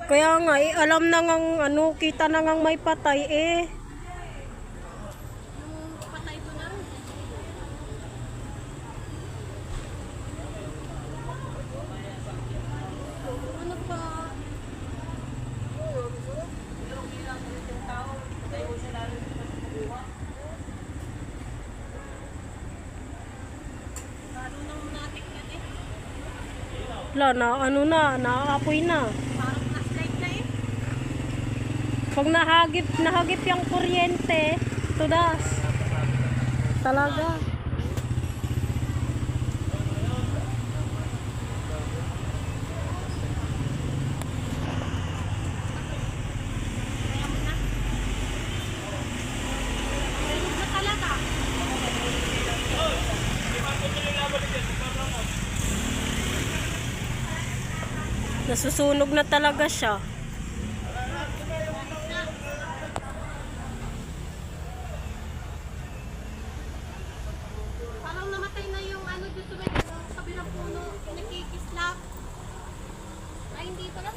Kaya nga, alam na ngang ano, kita na ngang may patay eh. Yung patay ko na rin. Ano pa? Lalo nang natik yan eh. Wala na, ano na, naaapoy na. Parang flashlight na eh. Pag nahagip yung kuryente, tudas. Talaga. Meron na talaga. Nasusunog na talaga siya. Parang namatay na yung ano dito sa may kabilang puno. Nakikislap. Ay, hindi pala.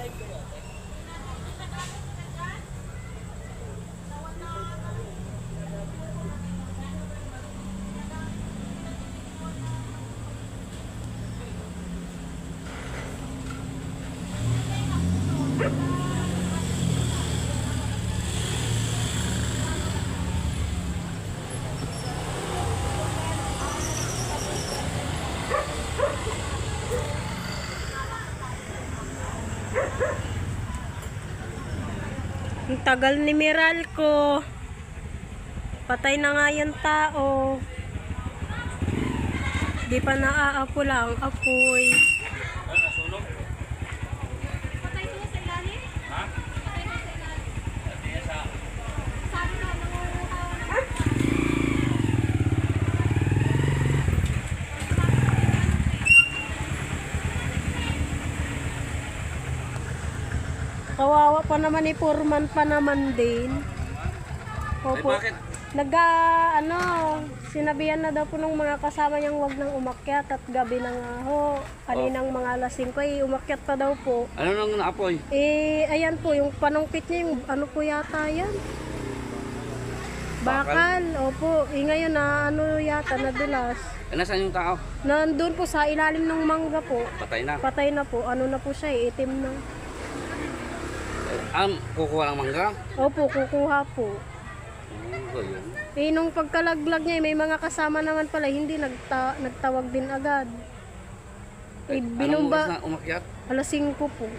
Ang tagal ni Meralco. Patay na nga yung tao. Di pa naaapula ang apoy. Patay ko sa ilalim? Ha? Patay ko sa ilalim. Sabi na, nanguha. Kawawa pa naman ni Foreman pa naman din. Opo. Ay, bakit? Ano, sinabihan na daw po ng mga kasama niyang wag nang umakyat at gabi na nga ho. Kaninang mga alas 5 ay umakyat pa daw po. Ano nang naapoy? Eh, ayan po, yung panungkit niya, yung ano po yata yan? Bakal. Opo. Eh, ngayon na ano yata, nadulas. Nasaan yung tao? Nandun po sa ilalim ng mangga po. Patay na. Patay na po. Ano na po siya, itim na. Kukuha ng mangga? Opo, kukuha po. Ano yun? Eh, nung pagkalaglag niya, may mga kasama naman pala, hindi nagtawag din agad. Eh, Anong oras binumba, na umakyat? alas 5 po.